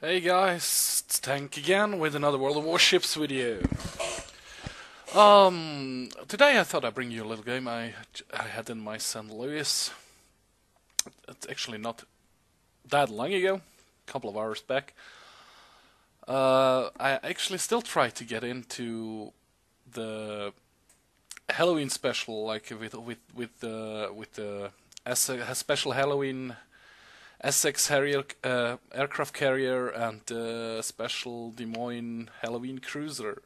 Hey guys, it's Tank again with another World of Warships video. Today I thought I'd bring you a little game I had in my St. Louis. It's actually not that long ago, a couple of hours back. I actually still try to get into the Halloween special, like with the special Halloween Essex Harrier aircraft carrier and special Des Moines Halloween cruiser.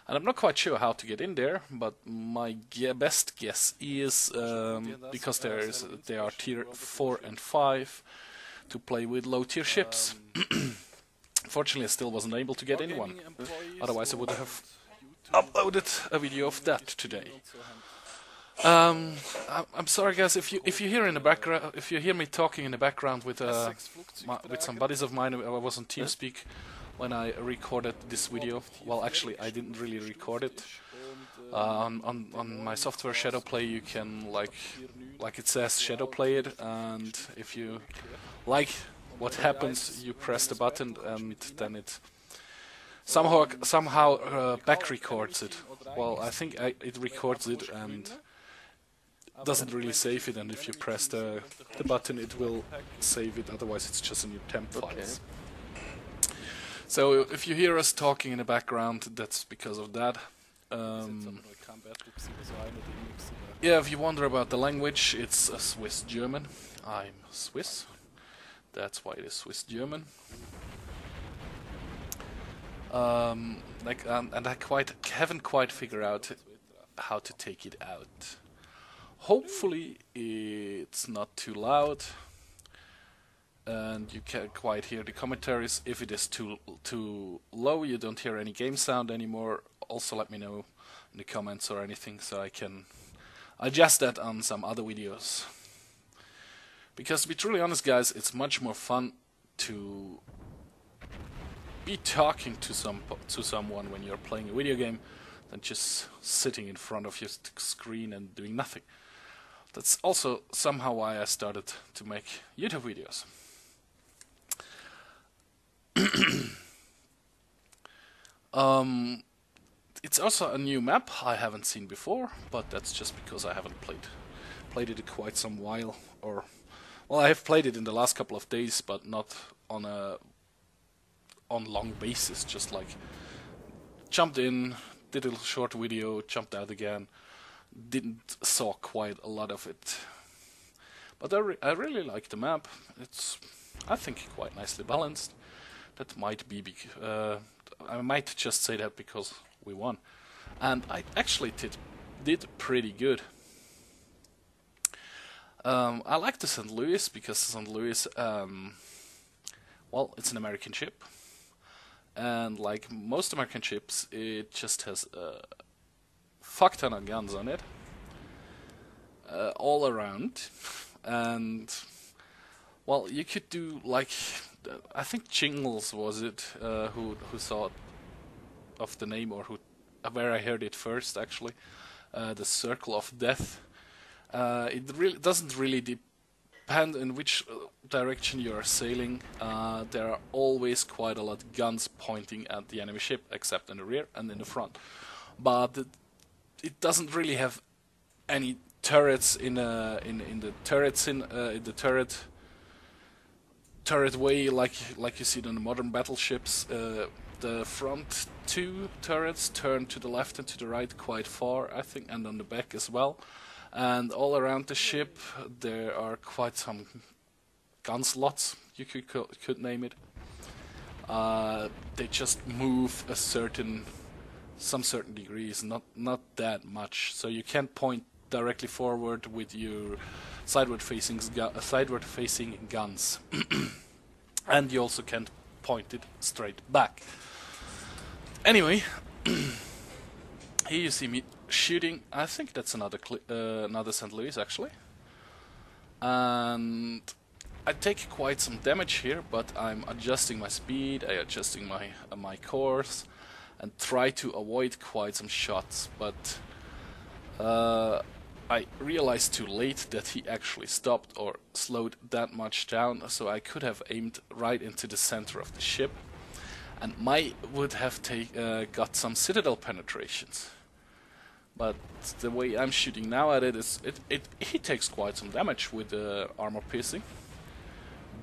And I'm not quite sure how to get in there, but my best guess is because they are tier 4 and 5 to play with low tier ships. Fortunately, I still wasn't able to get in one. Otherwise, I would have uploaded a video of that today. I'm sorry, guys. If you hear in the background, if you hear me talking in the background with some buddies of mine, I was on TeamSpeak when I recorded this video. Well, actually, I didn't really record it. On my software Shadowplay, you can like it says Shadowplay it, and if you like what happens, you press the button, and then it somehow back records it. Well, I think it records it and doesn't really save it, and if you press the button it will save it, otherwise it's just in your temp files. So if you hear us talking in the background, that's because of that. Yeah, if you wonder about the language, it's a Swiss German. I'm Swiss, that's why it is Swiss German. And I haven't quite figured out how to take it out. Hopefully it's not too loud and you can't quite hear the commentaries. If it is too low, you don't hear any game sound anymore, also let me know in the comments or anything so I can adjust that on some other videos. Because to be truly honest, guys, it's much more fun to be talking to someone when you're playing a video game than just sitting in front of your screen and doing nothing. That's also somehow why I started to make YouTube videos. It's also a new map I haven't seen before, but that's just because I haven't played it in quite some while. Or, well, I have played it in the last couple of days, but not on long basis. Just like jumped in, did a short video, jumped out again. Didn't saw quite a lot of it, but I really like the map. It's, I think, quite nicely balanced. That might be I might just say that because we won, and I actually did pretty good. I like the St. Louis because St. Louis, well, it's an American ship, and like most American ships, it just has fuck ton of guns on it, all around, and well, you could do like I think Jingles was it who thought of the name, or where I heard it first actually, the Circle of Death. It really doesn't really depend in which direction you are sailing. There are always quite a lot of guns pointing at the enemy ship, except in the rear and in the front, but it doesn't really have any turrets in the turret way like you see it on the modern battleships. The front two turrets turn to the left and to the right quite far, I think, and on the back as well. And all around the ship there are quite some gun slots, you could name it. They just move some certain degrees, not that much, so you can't point directly forward with your sideward facing guns, and you also can't point it straight back. Anyway, here you see me shooting. I think that's another St. Louis actually, and I take quite some damage here, but I'm adjusting my speed, I'm adjusting my course, and try to avoid quite some shots, but I realized too late that he actually stopped or slowed that much down, so I could have aimed right into the center of the ship, and might would have got some citadel penetrations. But the way I'm shooting now at it is, he takes quite some damage with the armor piercing.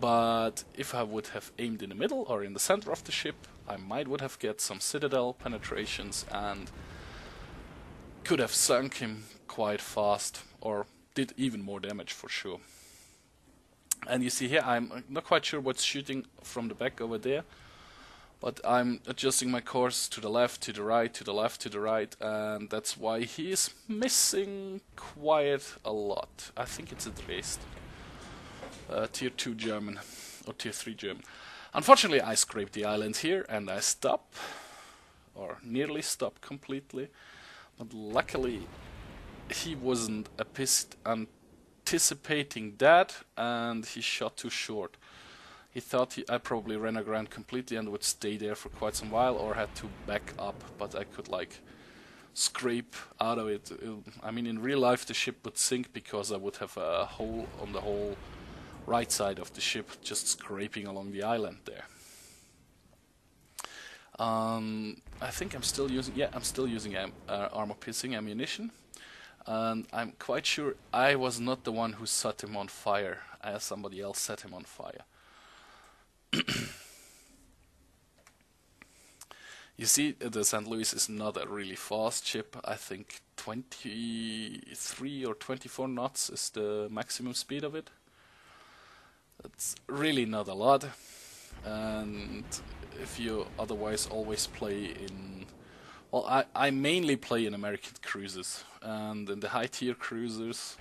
But if I would have aimed in the middle or in the center of the ship, I would have get some citadel penetrations and could have sunk him quite fast, or did even more damage for sure. And you see here, I'm not quite sure what's shooting from the back over there, but I'm adjusting my course to the left, to the right, to the left, to the right, and that's why he is missing quite a lot. I think it's a Dresden. Tier 2 German, or Tier 3 German. Unfortunately, I scraped the island here, and I stop, or nearly stop completely. But luckily, he wasn't anticipating that, and he shot too short. He thought I probably ran aground completely and would stay there for quite some while, or had to back up, but I could like scrape out of it. I mean, in real life the ship would sink because I would have a hole on the whole right side of the ship, just scraping along the island there. I think I'm still using armor piercing ammunition, and I'm quite sure I was not the one who set him on fire, as somebody else set him on fire. You see, the St. Louis is not a really fast ship. I think 23 or 24 knots is the maximum speed of it. That's really not a lot, and if you otherwise always play in... Well, I mainly play in American cruisers, and in the high tier cruisers,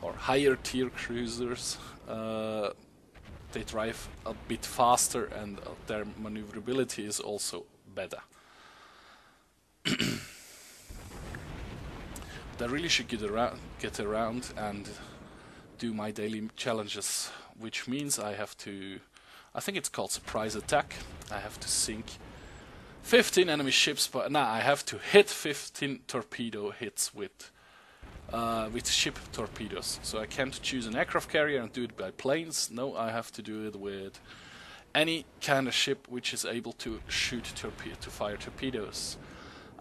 or higher tier cruisers, they drive a bit faster and their maneuverability is also better. But I really should get around and do my daily challenges, which means I have to... I think it's called surprise attack. I have to sink 15 enemy ships, but now I have to hit 15 torpedo hits with ship torpedoes. So I can't choose an aircraft carrier and do it by planes. No, I have to do it with any kind of ship which is able to shoot to fire torpedoes.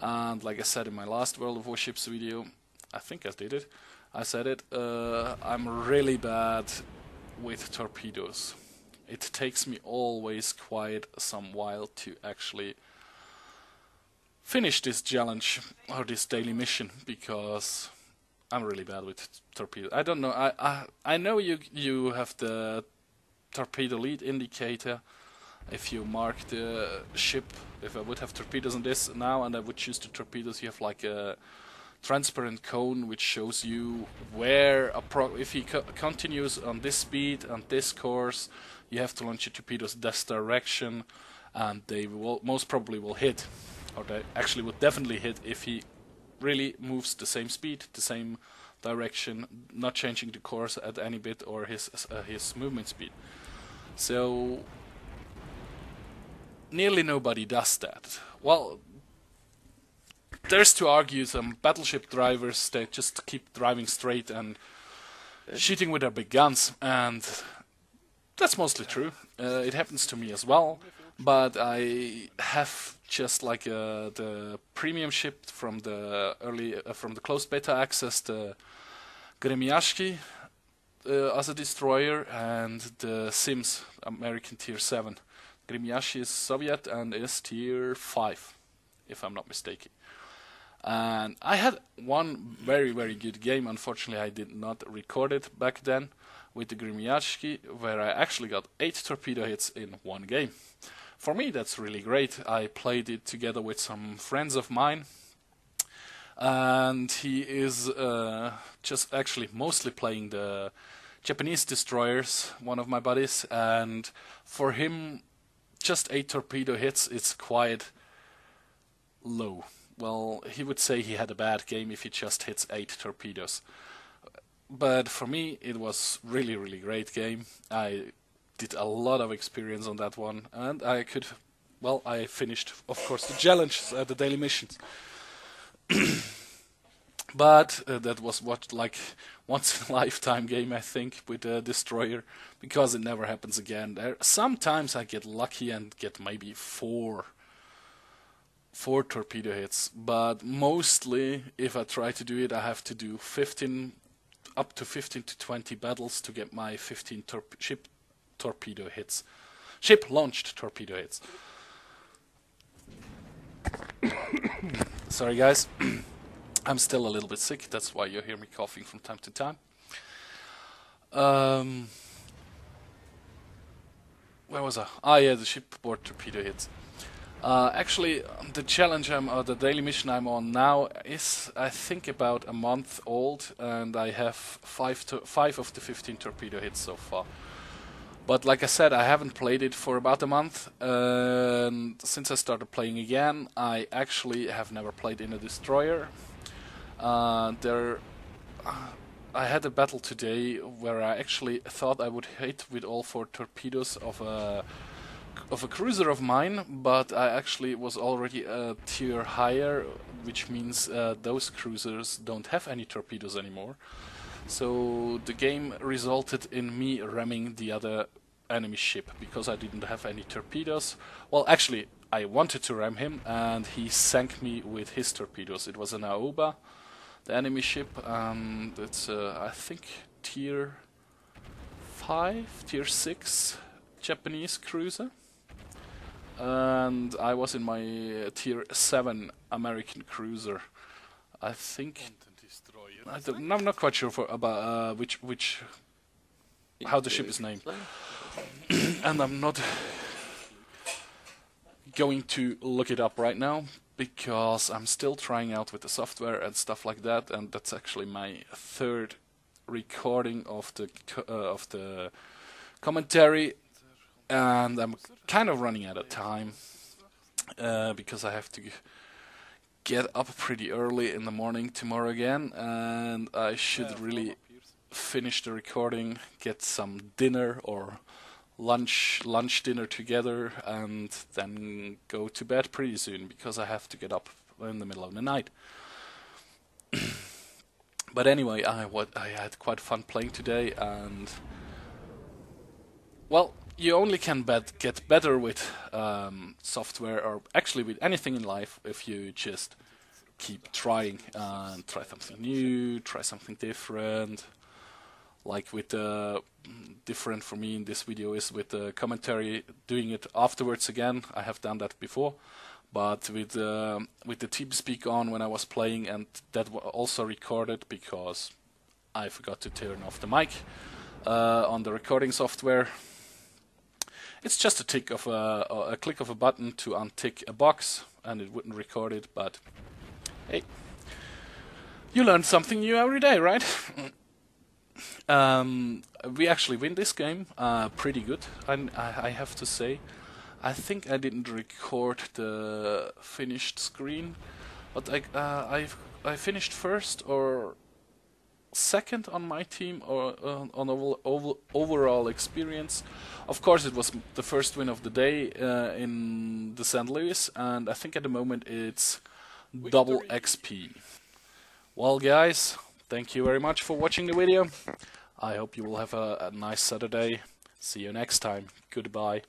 And like I said in my last World of Warships video, I think I did it. I said it. I'm really bad with torpedoes. It takes me always quite some while to actually finish this challenge or this daily mission, because I'm really bad with torpedoes. I don't know. I know you have the torpedo lead indicator. If you mark the ship, if I would have torpedoes on this now and I would choose the torpedoes, you have like a transparent cone which shows you where if he continues on this speed and this course, you have to launch your torpedoes this direction, and they will most probably will hit, or they actually would definitely hit if he really moves the same speed, the same direction, not changing the course at any bit, or his movement speed. So nearly nobody does that. Well, there's to argue some battleship drivers, they just keep driving straight and shooting with their big guns, and that's mostly true. It happens to me as well, but I have just like the premium ship from the from the closed beta access, the Gremiashki as a destroyer, and the Sims American tier 7. Gremiashki is Soviet and is tier 5, if I'm not mistaken. And I had one very, very good game. Unfortunately, I did not record it back then with the Gremiashki, where I actually got 8 torpedo hits in one game. For me, that's really great. I played it together with some friends of mine, and he is just actually mostly playing the Japanese destroyers, one of my buddies, and for him, just 8 torpedo hits, it's quite low. Well, he would say he had a bad game if he just hits 8 torpedoes. But for me, it was really, really great game. I did a lot of experience on that one, and I finished, of course, the challenge, the daily missions. But that was what, like, once in a lifetime game, I think, with a destroyer, because it never happens again. Sometimes I get lucky and get maybe four torpedo hits, but mostly if I try to do it, I have to do 15 up to 15 to 20 battles to get my 15 ship torpedo hits. Ship launched torpedo hits. Sorry guys. I'm still a little bit sick, that's why you hear me coughing from time to time. Where was I? Ah yeah, the shipboard torpedo hits. Actually, the challenge or the daily mission I'm on now is, I think, about a month old, and I have 5 of the 15 torpedo hits so far. But like I said, I haven't played it for about a month, and since I started playing again, I actually have never played in a destroyer. I had a battle today where I actually thought I would hit with all 4 torpedoes of a cruiser of mine, but I actually was already a tier higher, which means those cruisers don't have any torpedoes anymore. So the game resulted in me ramming the other enemy ship because I didn't have any torpedoes. Well, actually, I wanted to ram him, and he sank me with his torpedoes. It was an Aoba, the enemy ship, and it's I think tier 5, tier 6 Japanese cruiser. And I was in my tier 7 American cruiser. I think I'm not quite sure about how the ship is named. And I'm not going to look it up right now because I'm still trying out with the software and stuff like that, and that's actually my 3rd recording of the commentary, and I'm kind of running out of time because I have to get up pretty early in the morning tomorrow again, and I should really finish the recording, get some dinner or lunch dinner together, and then go to bed pretty soon because I have to get up in the middle of the night. But anyway, I had quite fun playing today, and well, you only can get better with software, or actually with anything in life, if you just keep trying and try something new, try something different. Like with the different for me in this video is with the commentary, doing it afterwards again. I have done that before, but with the TeamSpeak on when I was playing, and that was also recorded because I forgot to turn off the mic on the recording software. It's just a click of a button to untick a box, and it wouldn't record it. But hey, you learn something new every day, right? We actually win this game pretty good, I have to say. I think I didn't record the finished screen, but I finished 1st or 2nd on my team, or on overall experience. Of course, it was the 1st win of the day in the St. Louis, and I think at the moment it's double XP. Well, guys, thank you very much for watching the video. I hope you will have a nice Saturday. See you next time. Goodbye.